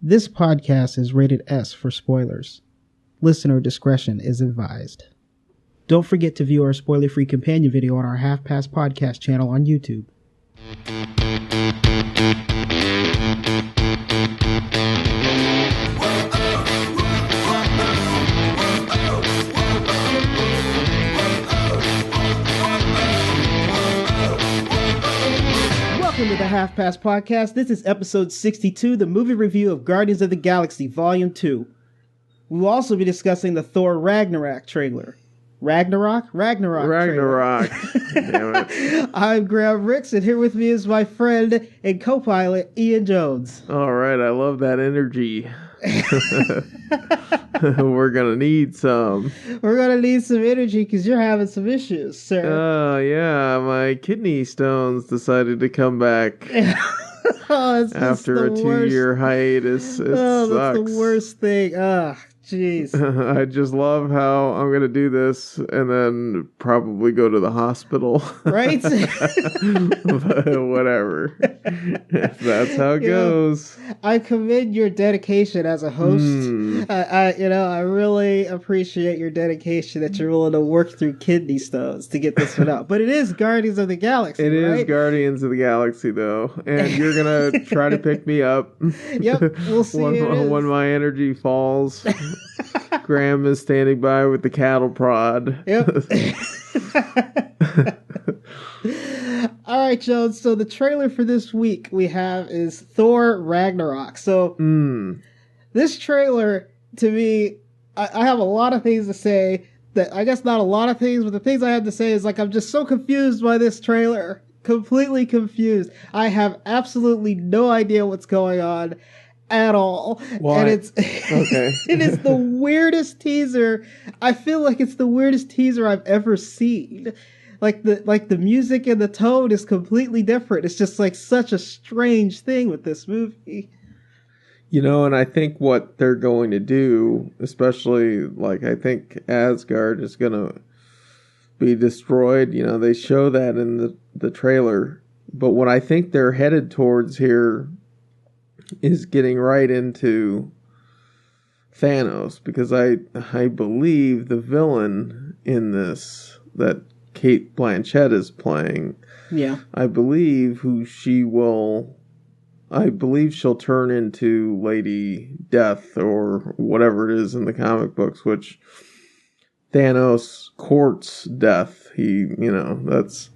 This podcast is rated S for spoilers. Listener discretion is advised. Don't forget to view our spoiler-free companion video on our Half Past Podcast channel on YouTube. Welcome to the Half Past Podcast. This is episode 62, the movie review of Guardians of the Galaxy Volume 2. We'll also be discussing the Thor Ragnarok trailer. Ragnarok trailer. Damn it. I'm Graham Ricks, and here with me is my friend and co-pilot, Ian Jones. All right, I love that energy. We're going to need some. We're going to need some energy because you're having some issues, sir. Oh, yeah, my kidney stones decided to come back after a 2-year hiatus. It sucks. That's the worst thing. Jeez. I just love how I'm going to do this and then probably go to the hospital. Right? But whatever. That's how it goes. I commend your dedication as a host. I really appreciate your dedication that you're willing to work through kidney stones to get this one out. But it is Guardians of the Galaxy, It right? is Guardians of the Galaxy, though. And you're going to try to pick me up. Yep, we'll see when my energy falls. Graham is standing by with the cattle prod. Yep. All right, Jones. So the trailer for this week we have is Thor Ragnarok. So this trailer, to me, I have a lot of things to say. That I guess not a lot of things, but the things I have to say is I'm just so confused by this trailer. Completely confused. I have absolutely no idea what's going on at all. Why? And it's okay. It is the weirdest teaser. I feel like it's the weirdest teaser I've ever seen. Like the music and the tone is completely different. It's just like such a strange thing with this movie. You know, and I think what they're going to do, especially I think Asgard is going to be destroyed. You know, they show that in the trailer. But what I think they're headed towards here is getting right into Thanos, because I believe the villain in this that Kate Blanchett is playing, I believe she'll turn into Lady Death or whatever it is in the comic books, which Thanos courts death. That's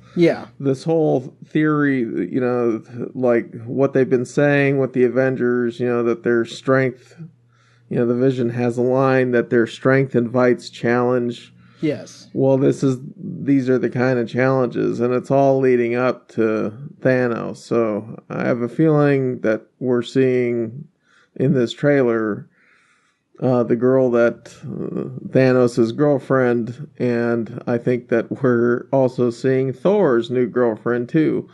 this whole theory, like what they've been saying with the Avengers, that their strength, the Vision has a line that their strength invites challenge. Yes. Well, these are the kind of challenges, and it's all leading up to Thanos. So I have a feeling that we're seeing in this trailer the girl that Thanos' girlfriend, and I think that we're also seeing Thor's new girlfriend too.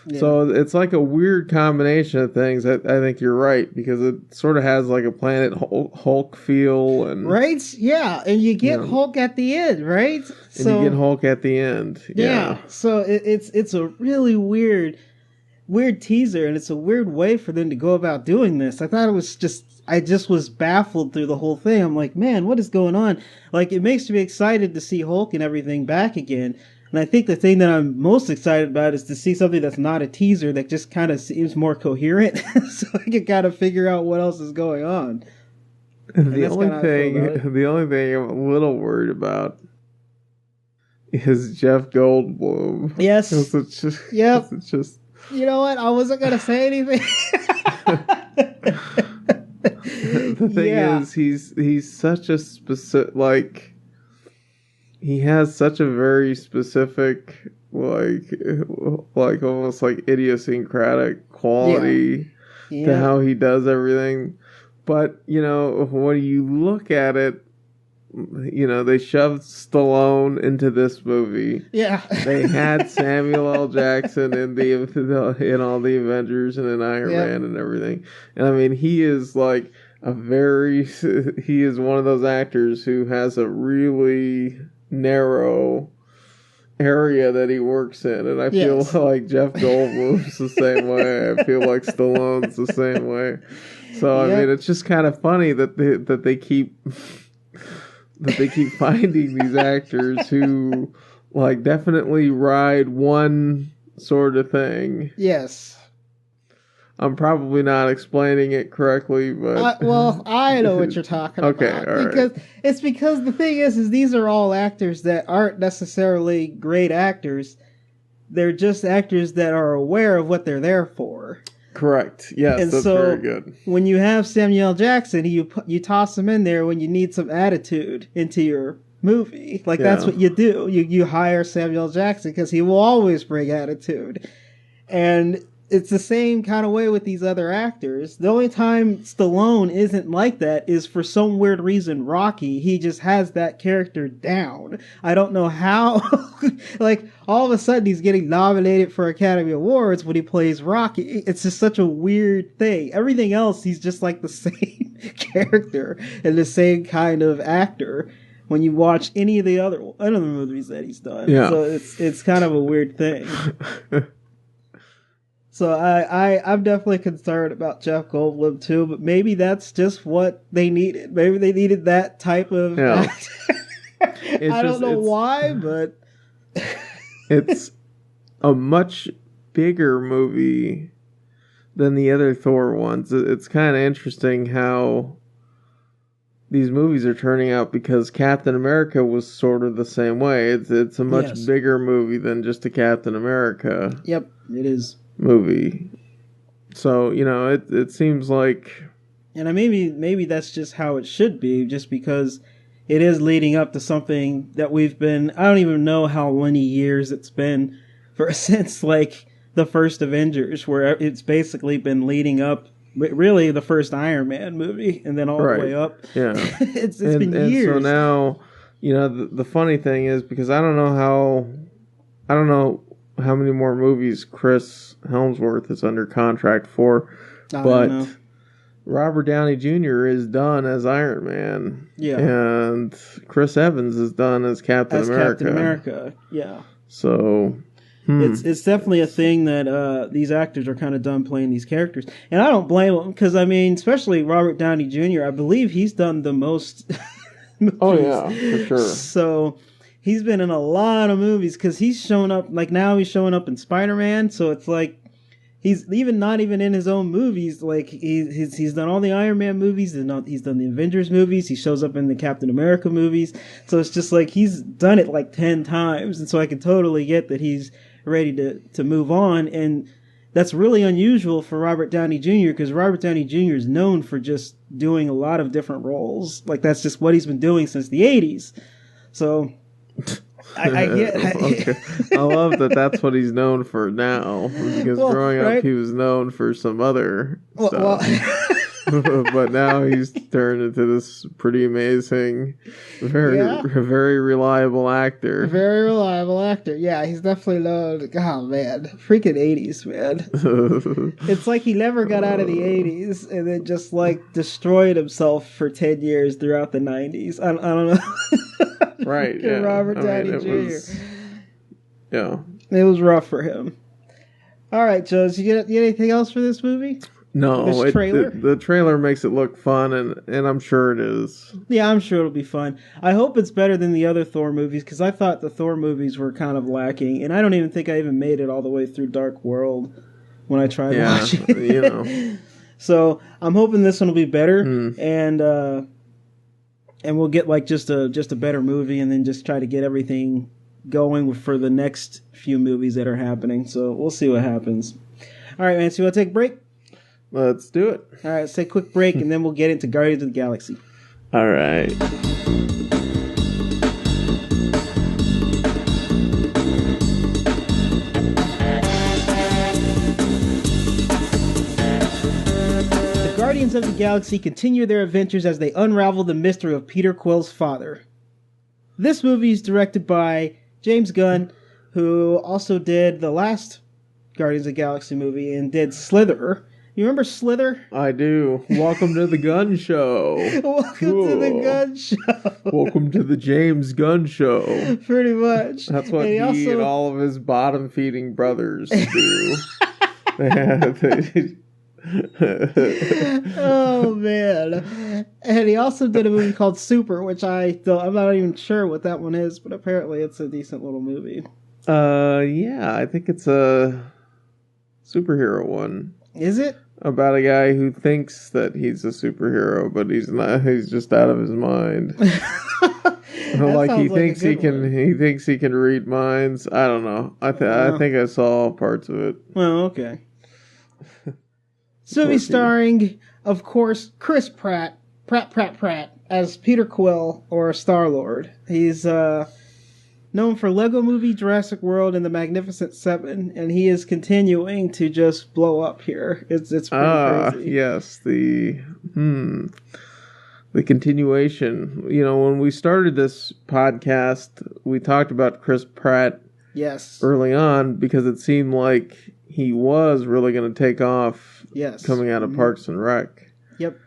Yeah. So it's like a weird combination of things. I think you're right, because it sort of has like a Planet Hulk feel, and right, yeah, and you get Hulk at the end, right? And you get Hulk at the end, yeah. So it's a really weird teaser, and it's a weird way for them to go about doing this. I thought it was I just was baffled through the whole thing. I'm like, man, what is going on? Like, it makes me excited to see Hulk and everything back again. And I think the thing that I'm most excited about is to see something that's not a teaser, that just kind of seems more coherent, so I can kind of figure out what else is going on. The only thing I'm a little worried about is Jeff Goldblum. Yes. It's just. You know what? I wasn't gonna say anything. The thing is, he's such a specific, he has such a very specific, almost like idiosyncratic quality to how he does everything. But, when you look at it, they shoved Stallone into this movie. Yeah. They had Samuel L. Jackson in all the Avengers and in Iron Man and everything. And I mean, he is like he is one of those actors who has a really narrow area that he works in, and I feel like Jeff Goldblum's the same way. I feel like Stallone's the same way. So I mean, it's just kind of funny that they keep finding these actors who like definitely ride one sort of thing. Yes. I'm probably not explaining it correctly, but well, I know what you're talking about. Because the thing is these are all actors that aren't necessarily great actors. They're just actors that are aware of what they're there for. Correct. Yes, and that's very good. When you have Samuel L. Jackson, you toss him in there when you need some attitude into your movie. Like, that's what you do. You hire Samuel L. Jackson because he will always bring attitude. And it's the same kind of way with these other actors. The only time Stallone isn't like that is for some weird reason Rocky. He just has that character down. I don't know how. Like, all of a sudden he's getting nominated for Academy Awards when he plays Rocky. It's just such a weird thing. Everything else, he's just like the same character and the same kind of actor when you watch any of the other movies that he's done. Yeah. So it's kind of a weird thing. So I'm definitely concerned about Jeff Goldblum too, but maybe that's just what they needed. Maybe they needed that type of actor. I don't know why, but it's a much bigger movie than the other Thor ones. It's kind of interesting how these movies are turning out because Captain America was sort of the same way. It's a much bigger movie than just a Captain America. Yep, it is. Movie. So, it seems like... And maybe that's just how it should be, just because it is leading up to something that we've been... I don't even know how many years it's been since, like, the first Avengers, where it's basically been leading up, really, the first Iron Man movie, and then all the way up. Yeah. It's been years. And so now, the funny thing is, because I don't know how many more movies Chris Hemsworth is under contract for, but Robert Downey Jr. is done as Iron Man. Yeah. And Chris Evans is done as Captain America. Yeah. So it's definitely a thing that these actors are kind of done playing these characters. And I don't blame them, because I mean, especially Robert Downey Jr., I believe he's done the most movies. Oh yeah, for sure. So he's been in a lot of movies, because he's shown up, like now he's showing up in Spider-Man, so it's like he's not even in his own movies. Like he's done all the Iron Man movies, and he's done the Avengers movies, he shows up in the Captain America movies, so it's just like he's done it like 10 times, and so I can totally get that he's ready to move on. And that's really unusual for Robert Downey Jr., because Robert Downey Jr. is known for just doing a lot of different roles. Like, that's just what he's been doing since the 80s. So I get okay. I love that that's what he's known for now, because growing up he was known for some other stuff. But now he's turned into this pretty amazing, very reliable actor. Very reliable actor. Yeah, he's definitely known. Oh man, freaking 80s, man. It's like he never got out of the 80s and then just like destroyed himself for 10 years throughout the 90s. I don't know. Right. Yeah. Robert Downey Jr. Yeah. It was rough for him. All right, Joe, did you get anything else for this movie? No, the trailer makes it look fun, and I'm sure it is. Yeah, I'm sure it'll be fun. I hope it's better than the other Thor movies, because I thought the Thor movies were kind of lacking, and I don't even think I even made it all the way through Dark World when I tried watching it. So I'm hoping this one will be better, and we'll get like just a better movie, and then just try to get everything going for the next few movies that are happening. So we'll see what happens. All right, man. So you want to take a break? Let's do it. All right, let's take a quick break, and then we'll get into Guardians of the Galaxy. All right. The Guardians of the Galaxy continue their adventures as they unravel the mystery of Peter Quill's father. This movie is directed by James Gunn, who also did the last Guardians of the Galaxy movie and did Slither. You remember Slither? I do. Welcome to the Gun Show. Welcome to the Gun Show. Welcome to the James Gunn Show. Pretty much. That's what he and all of his bottom-feeding brothers do. Oh man! And he also did a movie called Super, which I'm not even sure what that one is, but apparently it's a decent little movie. Yeah, I think it's a superhero one. Is it? About a guy who thinks that he's a superhero, but he's not. He's just out of his mind. Like he thinks he can. One. He thinks he can read minds. I don't know. I think I saw parts of it. Oh, okay. So he's starring, of course, Chris Pratt as Peter Quill or Star-Lord. He's known for Lego Movie, Jurassic World, and The Magnificent Seven, and he is continuing to just blow up here. It's pretty crazy. Yes, the continuation. You know, when we started this podcast, we talked about Chris Pratt. Yes. Early on, because it seemed like he was really going to take off. Yes. Coming out of Parks and Rec. Yep.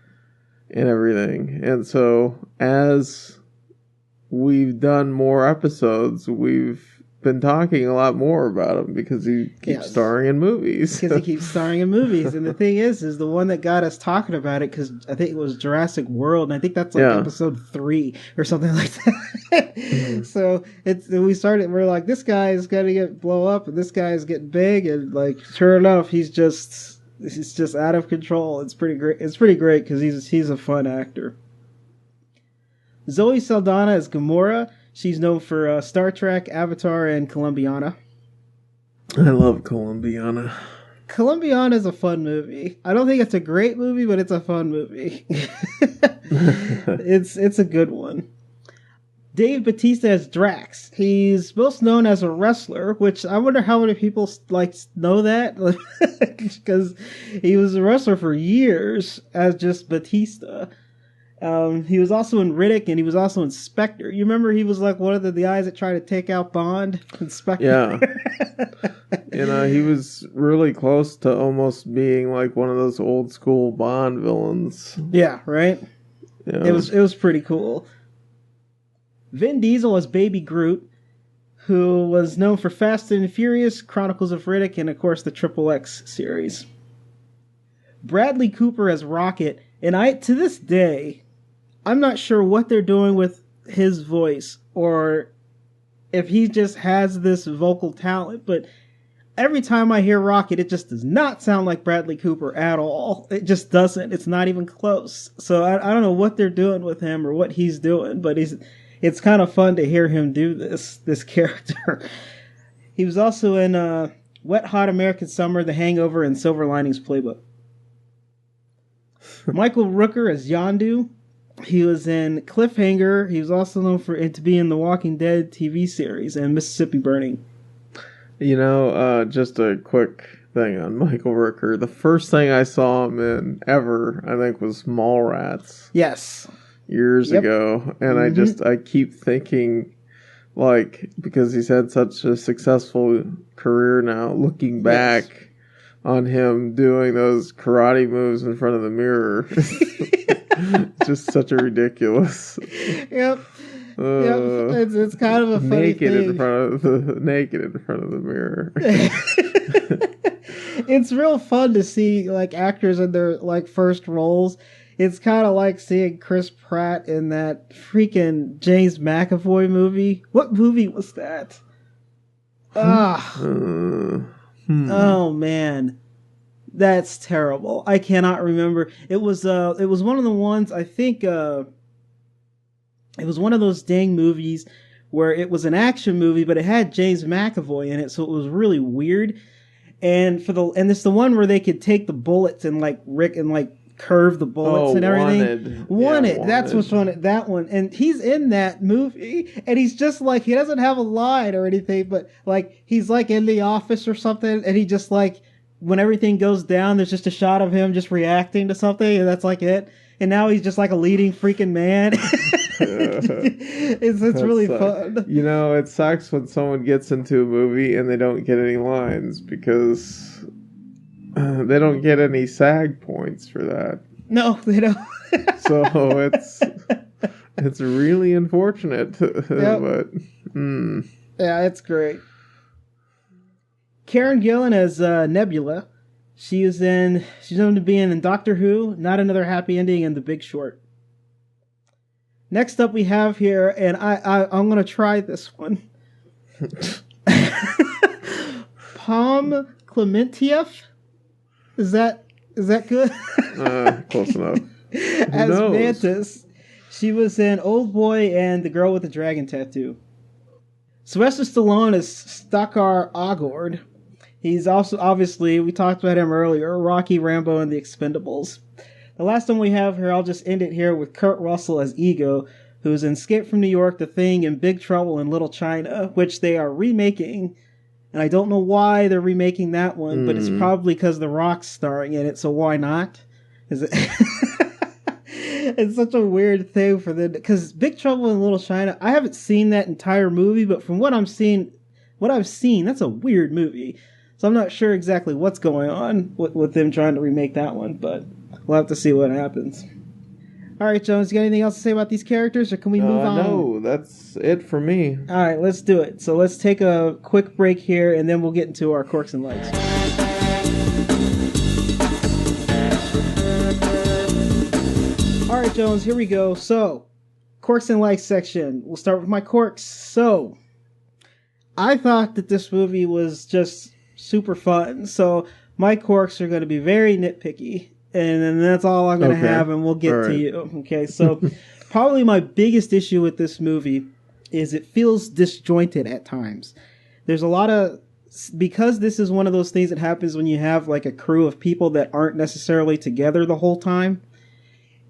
And everything. And so, as we've done more episodes, we've been talking a lot more about him because he keeps starring in movies. Because he keeps starring in movies. And the thing is the one that got us talking about it, because I think it was Jurassic World, and I think that's like episode 3 or something like that. Mm-hmm. So we're like, this guy is going to blow up, and this guy is getting big, and like, sure enough, he's just out of control. It's pretty great. It's pretty great because he's a fun actor. Zoe Saldana as Gamora. She's known for Star Trek, Avatar, and Columbiana. I love Columbiana. Columbiana is a fun movie. I don't think it's a great movie, but it's a fun movie. It's a good one. Dave Bautista as Drax. He's most known as a wrestler, which I wonder how many people know that, because he was a wrestler for years as just Batista. He was also in Riddick, and he was also in Spectre. You remember he was like one of the guys that tried to take out Bond in Spectre? Yeah. He was really close to almost being like one of those old school Bond villains. Yeah, right? Yeah. It was pretty cool. Vin Diesel as Baby Groot, who was known for Fast and Furious, Chronicles of Riddick, and of course the XXX series. Bradley Cooper as Rocket, and to this day, I'm not sure what they're doing with his voice, or if he just has this vocal talent, but every time I hear Rocket, it just does not sound like Bradley Cooper at all. It just doesn't. It's not even close. So I don't know what they're doing with him or what he's doing, but it's kind of fun to hear him do this character. He was also in Wet Hot American Summer, The Hangover, and Silver Linings Playbook. Michael Rooker as Yondu. He was in Cliffhanger. He was also known to be in the Walking Dead TV series and Mississippi Burning. Just a quick thing on Michael Rooker. The first thing I saw him in ever, I think, was Mallrats. Yes. Years ago. And I keep thinking, like, because he's had such a successful career now, looking back on him doing those karate moves in front of the mirror. Just such a ridiculous. Yep. It's kind of a funny naked thing. Naked in front of the mirror. It's real fun to see like actors in their like first roles. It's kind of like seeing Chris Pratt in that freaking James McAvoy movie. What movie was that? Oh man. That's terrible. I cannot remember. It was one of the ones, I think it was one of those dang movies where it was an action movie, but it had James McAvoy in it, so it was really weird. And it's the one where they could take the bullets and like curve the bullets and everything. Wanted. Yeah, that's which one. That one. And he's in that movie, and he's just like, he doesn't have a line or anything, but like he's like in the office or something, and he just like, when everything goes down, there's just a shot of him just reacting to something, and that's like it. And now he's just like a leading freaking man. It's really fun. It sucks when someone gets into a movie and they don't get any lines because they don't get any SAG points for that. No, they don't. So it's really unfortunate. Yep. But yeah, it's great. Karen Gillan as Nebula. She's known to be in Doctor Who, Not Another Happy Ending, and The Big Short. Next up we have here, and I'm going to try this one. Palm Clementieff? Is that good? Close enough. As Mantis. She was in Old Boy and The Girl with the Dragon Tattoo. Sylvester Stallone is Stakar Agord. He's also, obviously, we talked about him earlier, Rocky, Rambo, and The Expendables. The last one we have here, I'll just end it here with Kurt Russell as Ego, who's in Escape from New York, The Thing, and Big Trouble in Little China, which they are remaking. And I don't know why they're remaking that one, but it's probably because The Rock's starring in it, so why not? Is it? It's such a weird thing for them, because Big Trouble in Little China, I haven't seen that entire movie, but from what I've seen, that's a weird movie. So I'm not sure exactly what's going on with them trying to remake that one, but we'll have to see what happens. All right, Jones, you got anything else to say about these characters, or can we move on? No, that's it for me. All right, let's do it. So let's take a quick break here, and then we'll get into our quirks and likes. All right, Jones, here we go. So, quirks and likes section. We'll start with my quirks. So, I thought that this movie was just super fun. So, my quirks are going to be very nitpicky. And then that's all I'm going to have, and we'll get to you. Okay, so probably my biggest issue with this movie is it feels disjointed at times. There's a lot of, because this is one of those things that happens when you have like a crew of people that aren't necessarily together the whole time,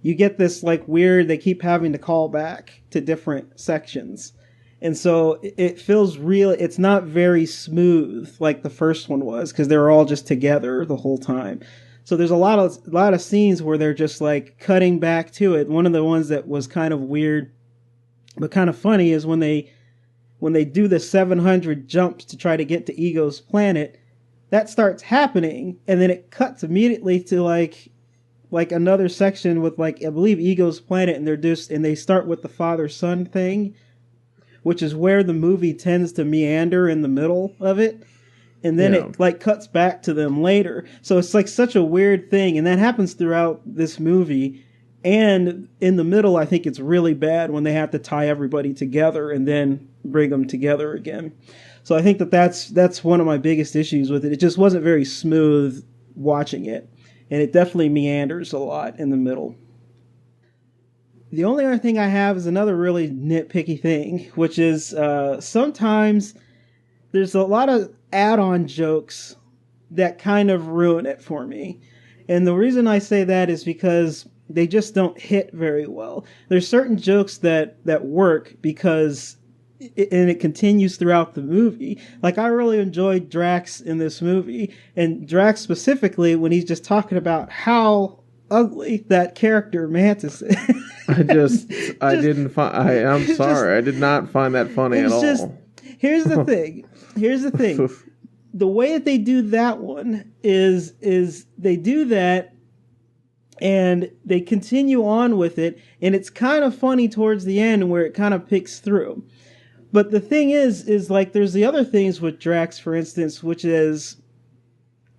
you get this like weird, they keep having to call back to different sections. And so it feels real. It's not very smooth like the first one was, because they're all just together the whole time. So there's a lot of scenes where they're just like cutting back to it. One of the ones that was kind of weird but kind of funny is when they do the 700 jumps to try to get to Ego's planet, that starts happening, and then it cuts immediately to like another section with like, I believe, Ego's planet, and they start with the father-son thing, which is where the movie tends to meander in the middle of it. And then it like cuts back to them later. So it's like such a weird thing. And that happens throughout this movie. And in the middle, I think it's really bad when they have to tie everybody together and then bring them together again. So I think that's one of my biggest issues with it. It just wasn't very smooth watching it. And it definitely meanders a lot in the middle. The only other thing I have is another really nitpicky thing, which is sometimes there's a lot of add-on jokes that kind of ruin it for me. And the reason I say that is because they just don't hit very well. There's certain jokes that work because it continues throughout the movie. Like, I really enjoyed Drax in this movie, and Drax specifically when he's just talking about how ugly that character Mantis is. I did not find that funny at all. Here's the thing. The way that they do that one is they do that and they continue on with it, and it's kind of funny towards the end where it kind of picks through. But the thing is like there's the other things with Drax, for instance, which is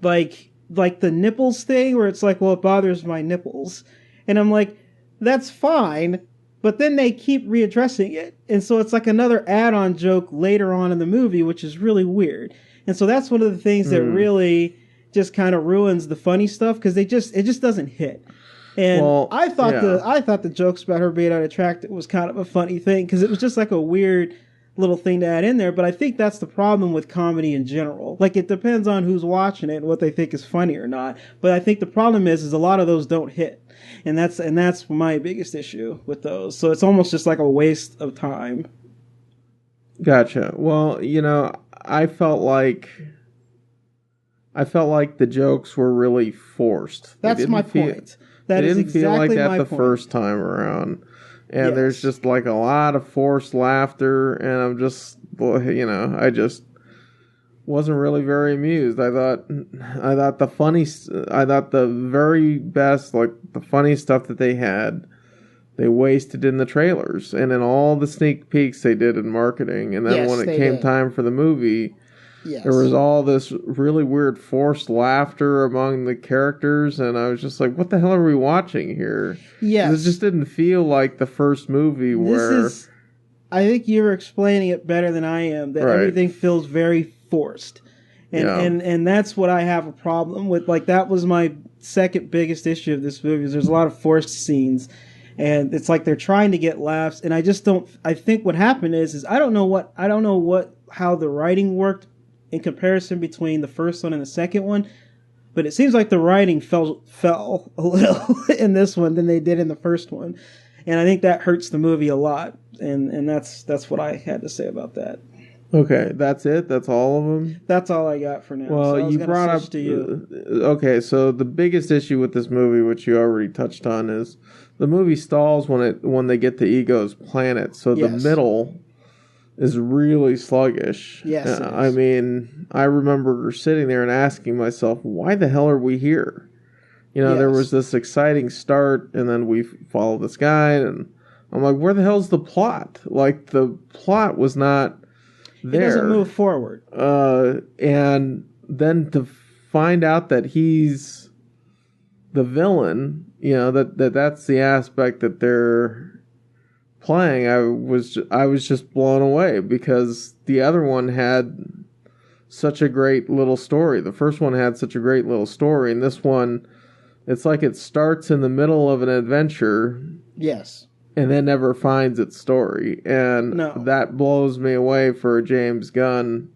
like the nipples thing where it's like, well, it bothers my nipples. And I'm like, that's fine. But then they keep readdressing it. And so it's like another add-on joke later on in the movie, which is really weird. And so that's one of the things that really just kind of ruins the funny stuff, because it just doesn't hit. And I thought the jokes about her being unattractive was kind of a funny thing, because it was just like a weird little thing to add in there. But I think that's the problem with comedy in general. Like, it depends on who's watching it and what they think is funny or not. But I think the problem is a lot of those don't hit. And that's my biggest issue with those. So it's almost just like a waste of time. Gotcha. Well, I felt like the jokes were really forced. That's my point. That is exactly my point. It didn't feel like that the first time around. And there's just like a lot of forced laughter, and I'm just, I just wasn't really very amused. I thought the very best, like the funny stuff that they had, they wasted in the trailers and in all the sneak peeks they did in marketing. And then when it came time for the movie, Yes. There was all this really weird forced laughter among the characters, and I was just like, what the hell are we watching here? Yes. It just didn't feel like the first movie where... I think you're explaining it better than I am, that everything feels very forced. And that's what I have a problem with. Like, that was my second biggest issue of this movie, is there's a lot of forced scenes. And it's like they're trying to get laughs, and I just don't... I think what happened is I don't know how the writing worked in comparison between the first one and the second one, but it seems like the writing fell a little in this one than they did in the first one. And I think that hurts the movie a lot. And that's what I had to say about that. Okay, that's it? That's all of them? That's all I got for now. Well, so you brought up... to you. Okay, so the biggest issue with this movie, which you already touched on, is the movie stalls when they get to Ego's planet. So the middle is really sluggish. Yes, I mean, I remember sitting there and asking myself, why the hell are we here? You know, there was this exciting start, and then we follow this guy, and I'm like, where the hell's the plot? Like, the plot was not there. It doesn't move forward. And then to find out that he's the villain, you know, that's the aspect that they're playing, I was just blown away, because the other one had such a great little story. The first one had such a great little story, and this one, it's like it starts in the middle of an adventure. Yes. And then never finds its story. And that blows me away for a James Gunn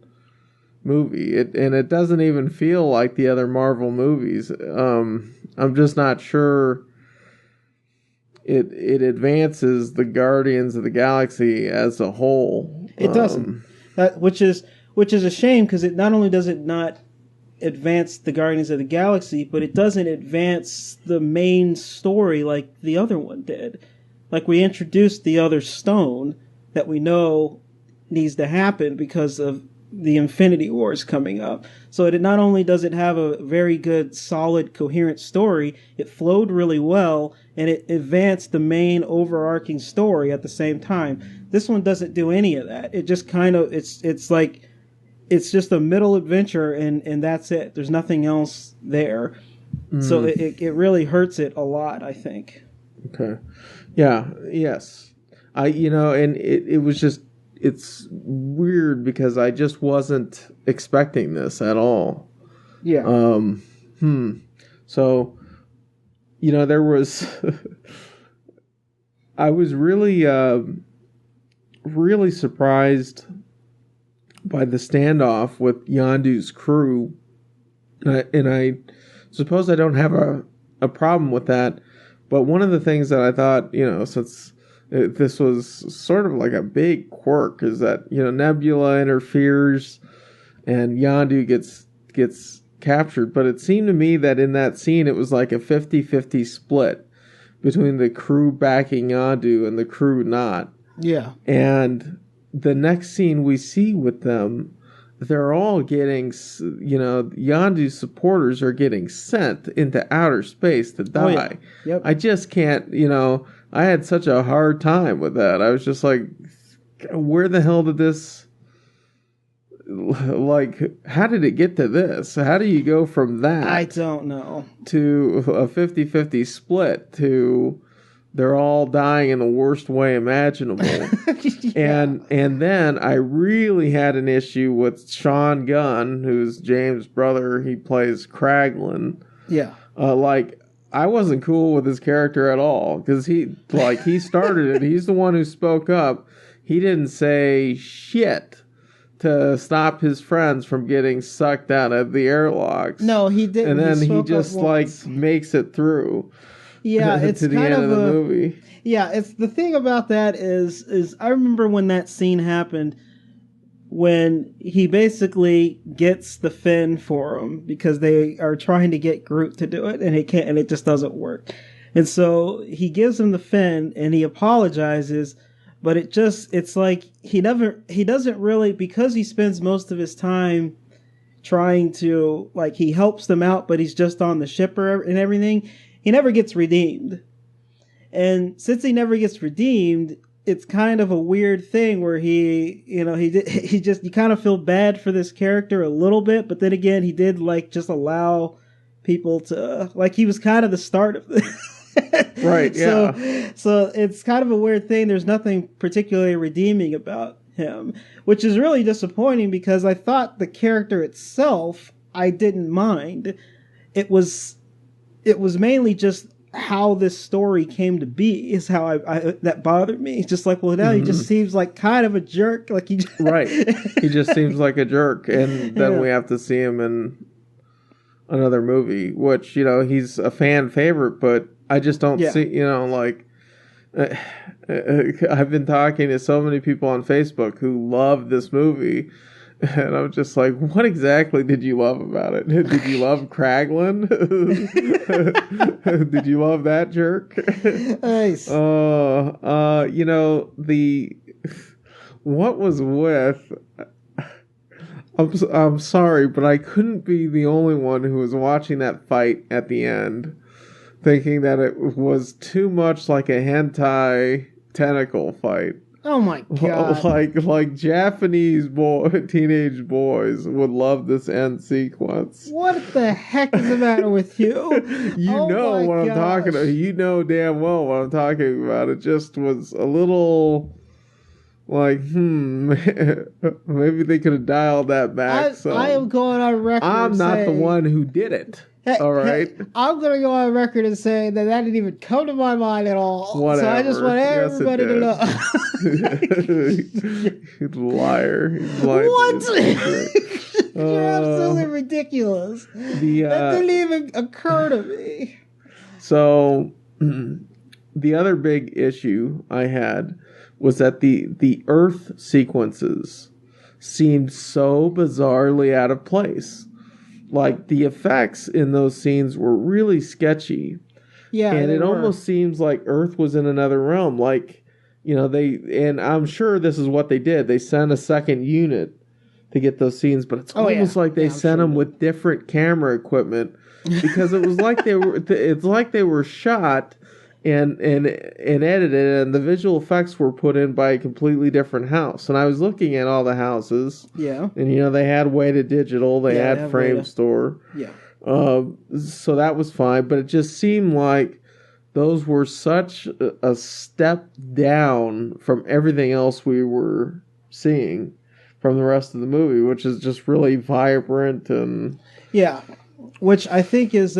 movie. It doesn't even feel like the other Marvel movies. I'm just not sure it advances the Guardians of the Galaxy as a whole. It doesn't. Which is a shame, because not only does it not advance the Guardians of the Galaxy, but it doesn't advance the main story like the other one did. Like, we introduced the other stone that we know needs to happen because of the Infinity Wars coming up. So it not only does it have a very good, solid, coherent story, it flowed really well, and it advanced the main overarching story at the same time. This one doesn't do any of that. It just kind of, it's like, it's just a middle adventure, and that's it. There's nothing else there. So it really hurts it a lot, I think. Okay. Yeah, yes. And it was just, it's weird because I just wasn't expecting this at all. Yeah. So, there was, I was really, really surprised by the standoff with Yondu's crew. And I suppose I don't have a problem with that. But one of the things that I thought, since this was sort of like a big quirk, is that, Nebula interferes and Yondu gets captured. But it seemed to me that in that scene, it was like a 50-50 split between the crew backing Yondu and the crew not. Yeah. And the next scene we see with them, they're all getting, Yondu's supporters are getting sent into outer space to die. Oh, yeah. Yep. I just can't, I had such a hard time with that. I was just like, where the hell did this, like, how did it get to this? How do you go from that? I don't know. To a 50-50 split to... They're all dying in the worst way imaginable. Yeah. And then I really had an issue with Sean Gunn, who's James' brother. He plays Kraglin. Yeah. I wasn't cool with his character at all, because he started it. He's the one who spoke up. He didn't say shit to stop his friends from getting sucked out of the airlocks. No, he didn't. And then he just makes it through. Yeah, it's to the kind end of the movie. Yeah, it's the thing about that is I remember when that scene happened, when he basically gets the fin for him because they are trying to get Groot to do it, and he can't, and it just doesn't work. And so he gives him the fin and he apologizes, but it's like he doesn't really, because he spends most of his time trying to, like, he helps them out, but he's just on the ship and everything. He never gets redeemed. And since he never gets redeemed, it's kind of a weird thing where you kind of feel bad for this character a little bit, but then again, he did like just allow people to like he was kind of the start of this. Right, yeah. So it's kind of a weird thing. There's nothing particularly redeeming about him, which is really disappointing because I thought the character itself I didn't mind. It was mainly just how this story came to be is how I that bothered me. It's just like, well, now he just seems like kind of a jerk. Like he right. He just seems like a jerk, and then we have to see him in another movie, which he's a fan favorite, but I just don't see like. I've been talking to so many people on Facebook who love this movie. And I'm just like, what exactly did you love about it? Did you love Kraglin? Did you love that jerk? Nice. What was with... I'm sorry, but I couldn't be the only one who was watching that fight at the end, thinking that it was too much like a hentai tentacle fight. Oh my god! Like Japanese teenage boys would love this end sequence. What the heck is the matter with you? You know what I'm talking about. You know damn well what I'm talking about. It just was a little like, maybe they could have dialed that back. I am going on record. I'm not the one who did it. All right. I'm going to go on record and say that didn't even come to my mind at all. Whatever. So I just want everybody to know. He's a liar. What? You're absolutely ridiculous. That didn't even occur to me. So, the other big issue I had was that the Earth sequences seemed so bizarrely out of place. Like, the effects in those scenes were really sketchy. Yeah, and it almost seems like Earth was in another realm. Like, and I'm sure this is what they did. They sent a second unit to get those scenes, but it's almost like they sent them with different camera equipment because it was like it's like they were shot and edited, and the visual effects were put in by a completely different house. And I was looking at all the houses. Yeah. And, they had weighted digital. They had frame store. Yeah. So that was fine. But it just seemed like those were such a step down from everything else we were seeing from the rest of the movie, which is just really vibrant and... Yeah. Which I think is...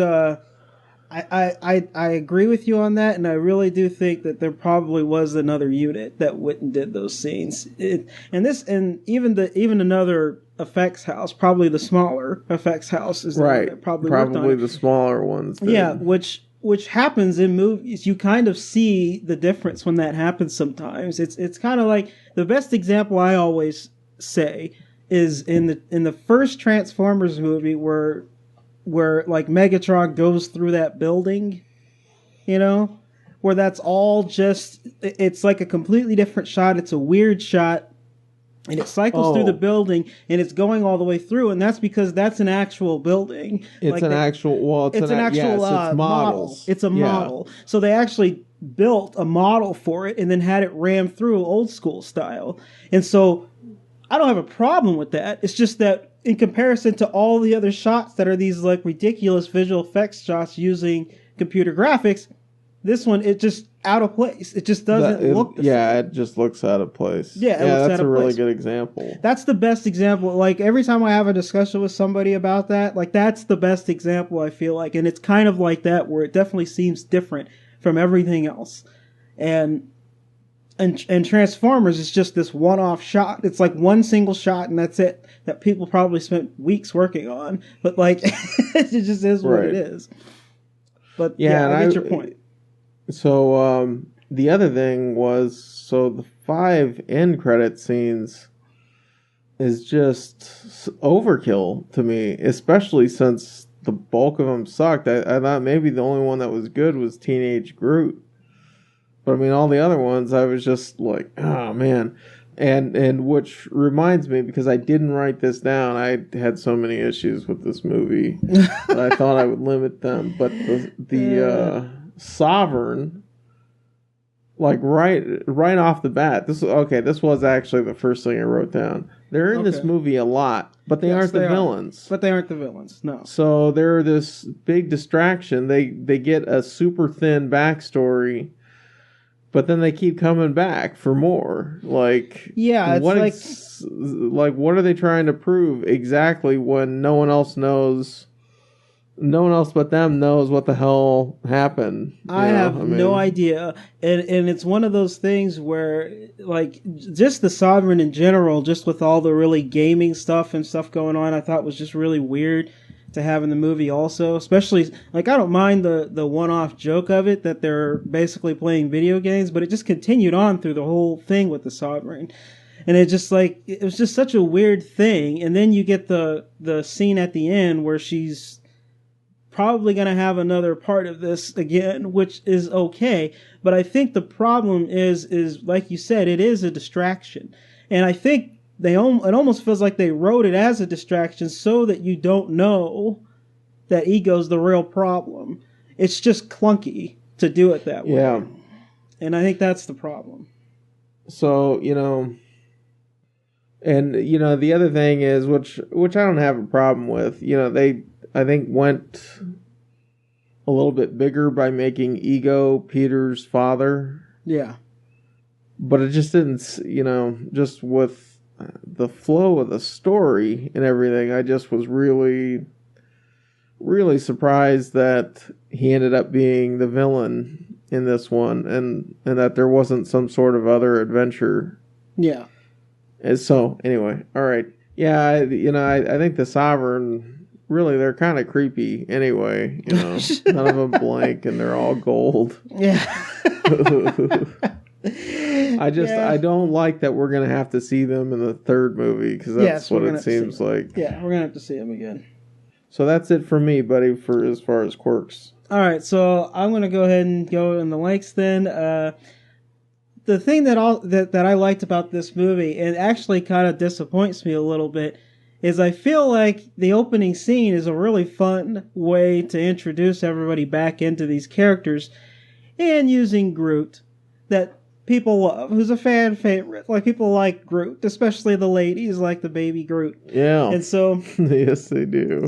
I agree with you on that, and I really do think that there probably was another unit that went and did those scenes. And even another effects house, probably the smaller effects house, is right. That probably the smaller ones. Did. Yeah, which happens in movies. You kind of see the difference when that happens. Sometimes it's kind of like the best example I always say is in the first Transformers movie where like Megatron goes through that building, where that's all just, it's like a completely different shot. It's a weird shot and it cycles through the building and it's going all the way through. And that's because that's an actual building. It's an actual model. It's a model. So they actually built a model for it and then had it rammed through old school style. And so I don't have a problem with that. It's just that in comparison to all the other shots that are these like ridiculous visual effects shots using computer graphics, this one, it just out of place. It just doesn't look the same. It just looks out of place. Yeah, that's a really good example. That's the best example. Like every time I have a discussion with somebody about that, like that's the best example I feel like. And it's kind of like that where it definitely seems different from everything else. And Transformers is just this one-off shot. It's like one single shot and that's it. That people probably spent weeks working on. But like, it just is what it is. But yeah, I get your point. So the other thing was, the 5 end credit scenes is just overkill to me, especially since the bulk of them sucked. I thought maybe the only one that was good was Teenage Groot. But I mean, all the other ones, I was just like, oh man. And which reminds me, because I didn't write this down, I had so many issues with this movie that I thought I would limit them. But the Sovereign like right off the bat, this was actually the first thing I wrote down. They're in this movie a lot, but they aren't the villains. But they aren't the villains, no. So they're this big distraction. They get a super thin backstory, but then they keep coming back for more. Like, yeah, it's like what are they trying to prove exactly when no one else knows? No one else but them knows what the hell happened. I have no idea. And it's one of those things where, like, just the Sovereign in general, just with all the really gaming stuff and stuff going on, I thought was just really weird to have in the movie also. Especially, like, I don't mind the one-off joke of it, that they're basically playing video games, but it just continued on through the whole thing with the Sovereign. And it just, like, it was just such a weird thing. And then you get the scene at the end where she's probably going to have another part of this again, which is okay. But I think the problem is like you said, it is a distraction. And I think it almost feels like they wrote it as a distraction so that you don't know that ego's the real problem. It's just clunky to do it that way. Yeah. And I think that's the problem. So, and, the other thing is, which I don't have a problem with, they, I think, went a little bit bigger by making Ego Peter's father. Yeah. But it just didn't, just with the flow of the story and everything, I just was really, really surprised that he ended up being the villain in this one, and that there wasn't some sort of other adventure. Yeah. And so, anyway, all right. Yeah, I think the Sovereign, really, they're kind of creepy anyway. None of them blank, and they're all gold. Yeah. I don't like that we're going to have to see them in the third movie, because that's what it seems like. Yeah, we're going to have to see them again. So that's it for me, buddy, for as far as quirks. All right, so I'm going to go ahead and go in the likes then. The thing that I liked about this movie, and actually kind of disappoints me a little bit, is I feel like the opening scene is a really fun way to introduce everybody back into these characters, and using Groot, that people love, who's a fan favorite. Like, people like Groot, especially the ladies like the baby Groot. Yeah. And so... yes, they do.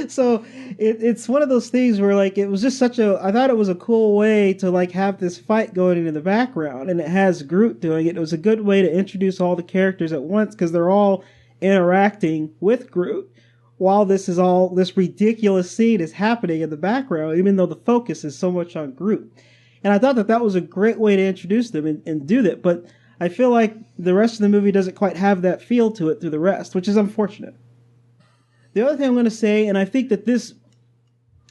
So, it's one of those things where, like, it was just I thought it was a cool way to, like, have this fight going into the background, and it has Groot doing it. It was a good way to introduce all the characters at once, because they're all interacting with Groot while this ridiculous scene is happening in the background, even though the focus is so much on Groot. And I thought that was a great way to introduce them and do that, but I feel like the rest of the movie doesn't quite have that feel to it through the rest, which is unfortunate. The other thing I'm going to say, and I think that this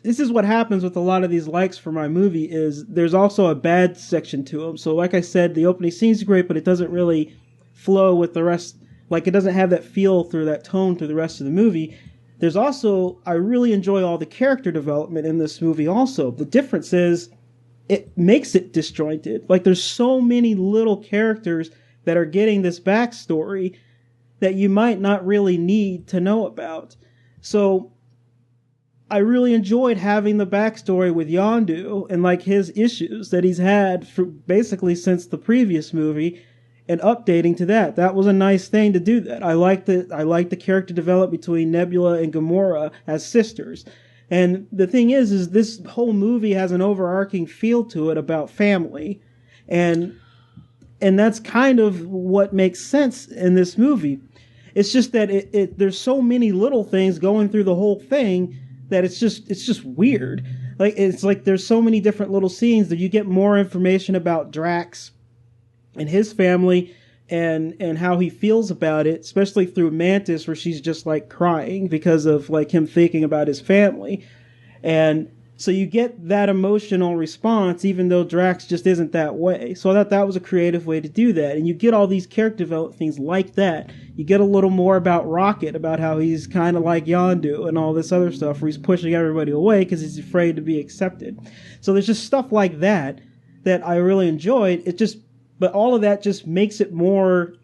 is what happens with a lot of these likes for my movie, is there's also a bad section to them. So like I said, the opening scene's great, but it doesn't really flow with the rest. Like, it doesn't have that feel through that tone through the rest of the movie. There's also, I really enjoy all the character development in this movie also. The difference is, it makes it disjointed. Like, there's so many little characters that are getting this backstory that you might not really need to know about. So, I really enjoyed having the backstory with Yondu and, like, his issues that he's had for basically since the previous movie, and updating to that. That was a nice thing to do that. I liked the character development between Nebula and Gamora as sisters. And the thing is this whole movie has an overarching feel to it about family. And that's kind of what makes sense in this movie. It's just that there's so many little things going through the whole thing that it's just weird. Like, it's like there's so many different little scenes that you get more information about Drax and his family and how he feels about it, especially through Mantis, where she's just, like, crying because of, like, him thinking about his family. And so you get that emotional response, even though Drax just isn't that way. So I thought that was a creative way to do that. And you get all these character development things like that. You get a little more about Rocket, about how he's kind of like Yondu and all this other stuff, where he's pushing everybody away because he's afraid to be accepted. So there's just stuff like that I really enjoyed. But all of that just makes it more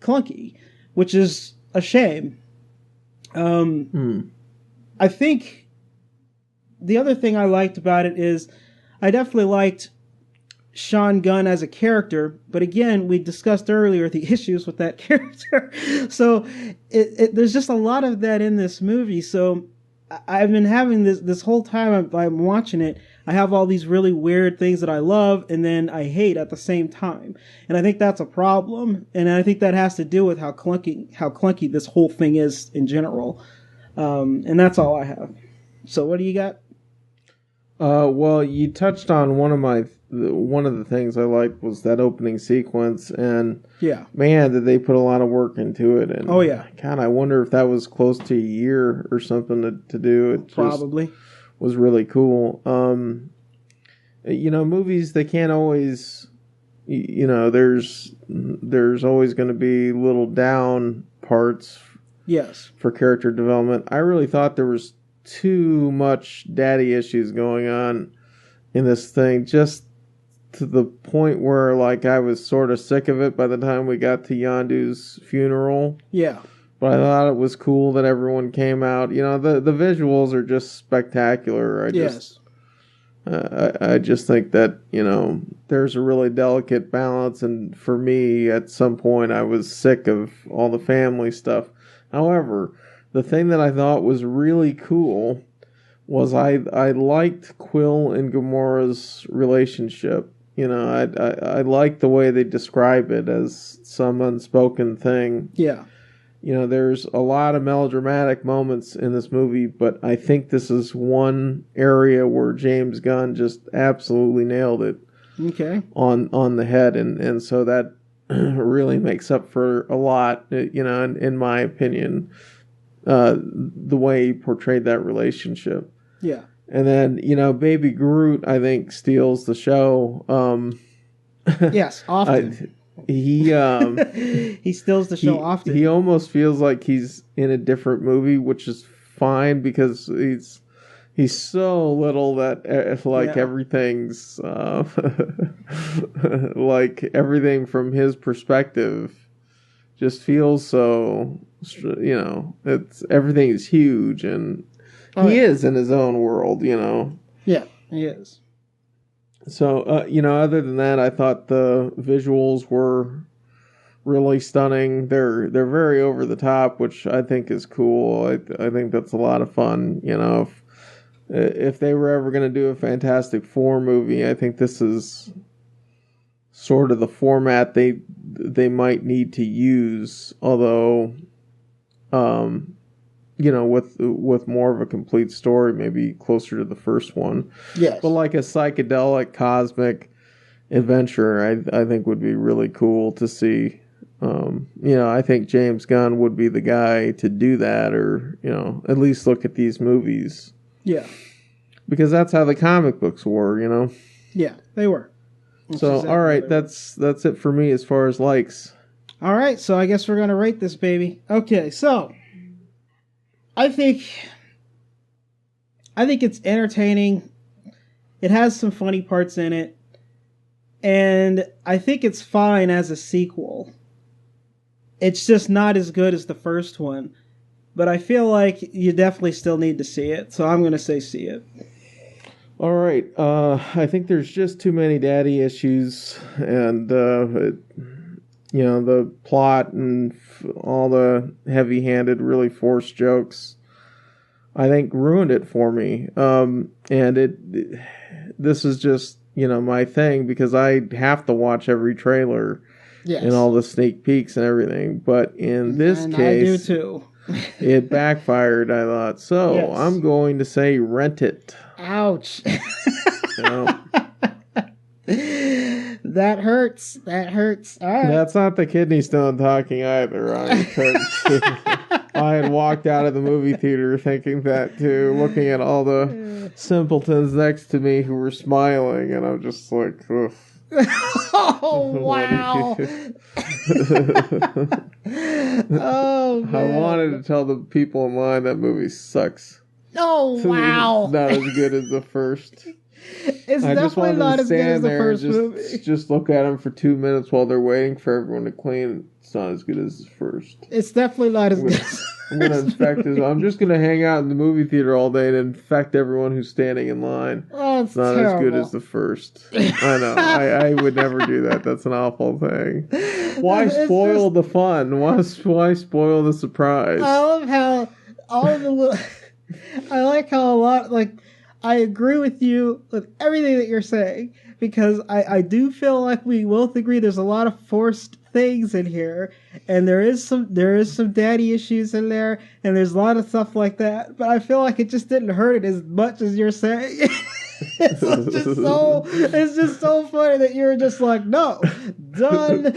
clunky, which is a shame. I think the other thing I liked about it is I definitely liked Sean Gunn as a character, but again, we discussed earlier the issues with that character. So there's just a lot of that in this movie. So I've been having this whole time I'm watching it. I have all these really weird things that I love and then I hate at the same time. And I think that's a problem. And I think that has to do with how clunky this whole thing is in general. And that's all I have. So what do you got? Well, you touched on one of the things I liked was that opening sequence, and man, did they put a lot of work into it. And God, I wonder if that was close to a year or something to do. It probably was really cool. Movies, they can't always, there's always going to be little down parts. Yes, for character development. I really thought there was too much daddy issues going on in this thing, just to the point where like I was sort of sick of it by the time we got to Yondu's funeral. Yeah. But I thought it was cool that everyone came out. The visuals are just spectacular. I just think that, there's a really delicate balance, and for me at some point I was sick of all the family stuff. However, the thing that I thought was really cool was I liked Quill and Gamora's relationship. I liked the way they describe it as some unspoken thing. Yeah. There's a lot of melodramatic moments in this movie, but I think this is one area where James Gunn just absolutely nailed it. Okay. On the head, and so that really makes up for a lot, in my opinion. The way he portrayed that relationship. Yeah. And then, Baby Groot, I think, steals the show. Yes, often. He steals the show often. He almost feels like he's in a different movie, which is fine because he's so little that everything's like everything from his perspective just feels so, everything is huge, and he is in his own world, Yeah, he is. So, other than that, I thought the visuals were really stunning. They're very over the top, which I think is cool. I think that's a lot of fun. If they were ever going to do a Fantastic Four movie, I think this is sort of the format they might need to use, although with more of a complete story, maybe closer to the first one. Yes. But like a psychedelic cosmic adventure, I think would be really cool to see. I think James Gunn would be the guy to do that, or at least look at these movies. Yeah. Because that's how the comic books were, Yeah, they were. So, exactly, all right, that's it for me as far as likes. All right, so I guess we're going to rate this baby. Okay, so I think it's entertaining. It has some funny parts in it. And I think it's fine as a sequel. It's just not as good as the first one. But I feel like you definitely still need to see it. So I'm going to say see it. All right. I think there's just too many daddy issues. And, the plot and all the heavy-handed, really forced jokes, I think ruined it for me. This is just, my thing, because I have to watch every trailer. Yes. And all the sneak peeks and everything. But in this case, I do too. It backfired, I thought. So yes. I'm going to say rent it. Ouch. That hurts. That hurts. All right. That's not the kidney stone talking either. I had walked out of the movie theater thinking that too, looking at all the simpletons next to me who were smiling, and I'm just like, ugh. Oh, wow. Oh, man. I wanted to tell the people in line that movie sucks. Oh, wow. It's not as good as the first. It's definitely not as good as the first movie. Just look at them for 2 minutes while they're waiting for everyone to clean. It's not as good as the first. It's definitely not as good. I'm going to infect this. I'm just going to hang out in the movie theater all day and infect everyone who's standing in line. Oh, it's not terrible. As good as the first. I know. I would never do that. That's an awful thing. Why spoil the fun? Why spoil the surprise? I love how all of the I like how a lot, like, I agree with you with everything that you're saying, because I do feel like we both agree there's a lot of forced things in here, and there is some daddy issues in there, and there's a lot of stuff like that, but I feel like it just didn't hurt it as much as you're saying. It's just so funny that you're just like, no, done.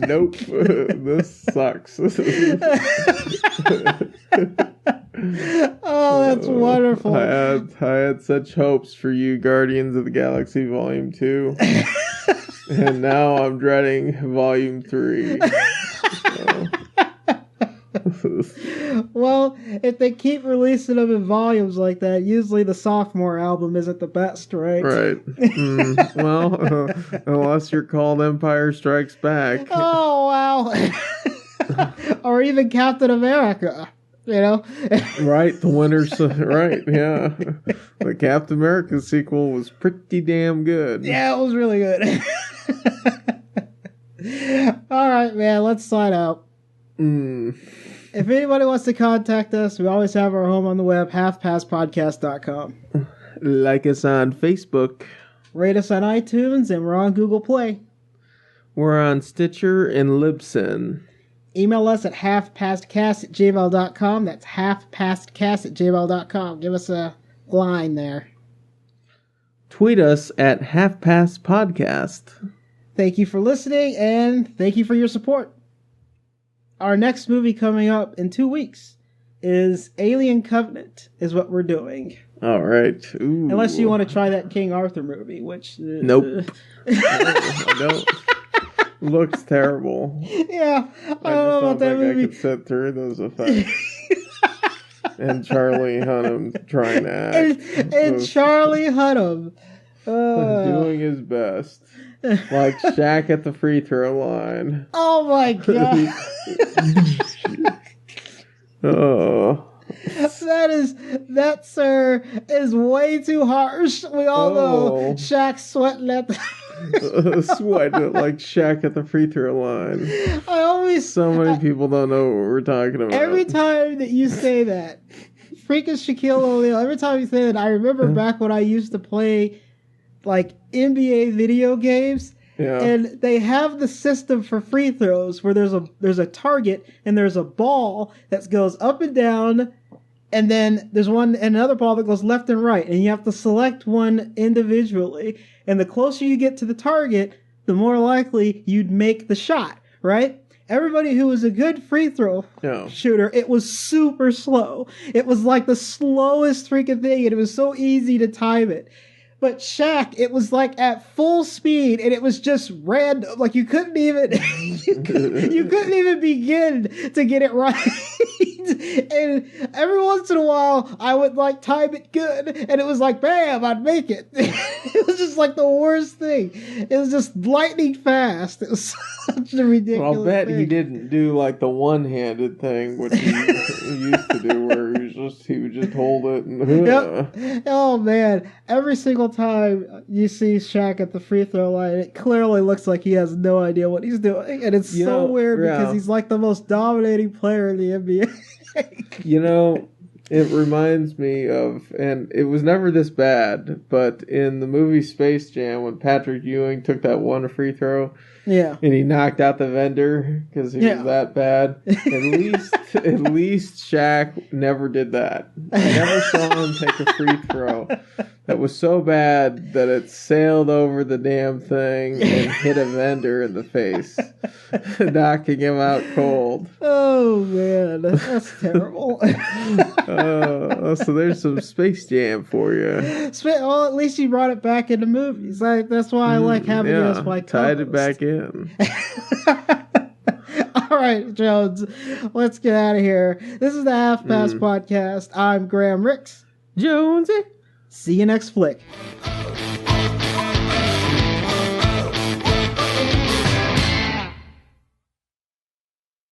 Nope, this sucks. Oh, that's wonderful. I had such hopes for you, Guardians of the Galaxy Volume 2. And now I'm dreading Volume 3. Well, if they keep releasing them in volumes like that, usually the sophomore album isn't the best, right? Right. Well, unless you're called Empire Strikes Back. Oh, wow. Or even Captain America. You know? Right, the winner's right, yeah. The Captain America sequel was pretty damn good. Yeah, it was really good. All right, man, let's sign out. If anybody wants to contact us, we always have our home on the web, halfpasspodcast.com. Like us on Facebook. Rate us on iTunes, and we're on Google Play. We're on Stitcher and Libsyn. Email us at halfpastcast@gmail.com. That's halfpastcast@gmail.com. Give us a line there. Tweet us at halfpastpodcast. Thank you for listening, and thank you for your support. Our next movie coming up in 2 weeks is Alien Covenant, is what we're doing. All right. Ooh. Unless you want to try that King Arthur movie, which... Nope. I don't. Looks terrible. Yeah, I don't know about that movie. I could sit through those effects. And Charlie Hunnam trying to act. And Charlie Hunnam. Doing his best. Like Shaq at the free throw line. Oh my god. Oh. That, sir, is way too harsh. We all know Shaq sweating at the... Sweating like Shaq at the free throw line. So many people don't know what we're talking about. Every time that you say that, freaking Shaquille O'Neal, every time you say that, I remember back when I used to play like NBA video games. Yeah. And they have the system for free throws where there's a target and there's a ball that goes up and down, and then there's another ball that goes left and right, and you have to select one individually. And the closer you get to the target, the more likely you'd make the shot, right? Everybody who was a good free throw shooter, it was super slow. It was like the slowest freaking thing, and it was so easy to time it. But Shaq, it was like at full speed, and it was just random. Like you couldn't even begin to get it right. And every once in a while, I would like time it good, and it was like, bam, I'd make it. It was just like the worst thing. It was just lightning fast. It was such a ridiculous I'll bet thing. he didn't do like the one-handed thing, which he used to do, where he would just hold it. And, Yep. Oh man, every single time you see Shaq at the free throw line, it clearly looks like he has no idea what he's doing, and it's so weird because he's like the most dominating player in the NBA. It reminds me of, and it was never this bad, but in the movie Space Jam, when Patrick Ewing took that one free throw, and he knocked out the vendor because he was that bad. At least Shaq never did that. I never saw him take a free throw that was so bad that it sailed over the damn thing and hit a vendor in the face, knocking him out cold. Oh man, that's terrible. So there's some Space Jam for you. Well, at least you brought it back into movies. That's why I like having you as my co-host. Tied it back in. All right, Jones, let's get out of here. This is the Half Past Podcast. I'm Graham Ricks. Jonesy. See you next flick.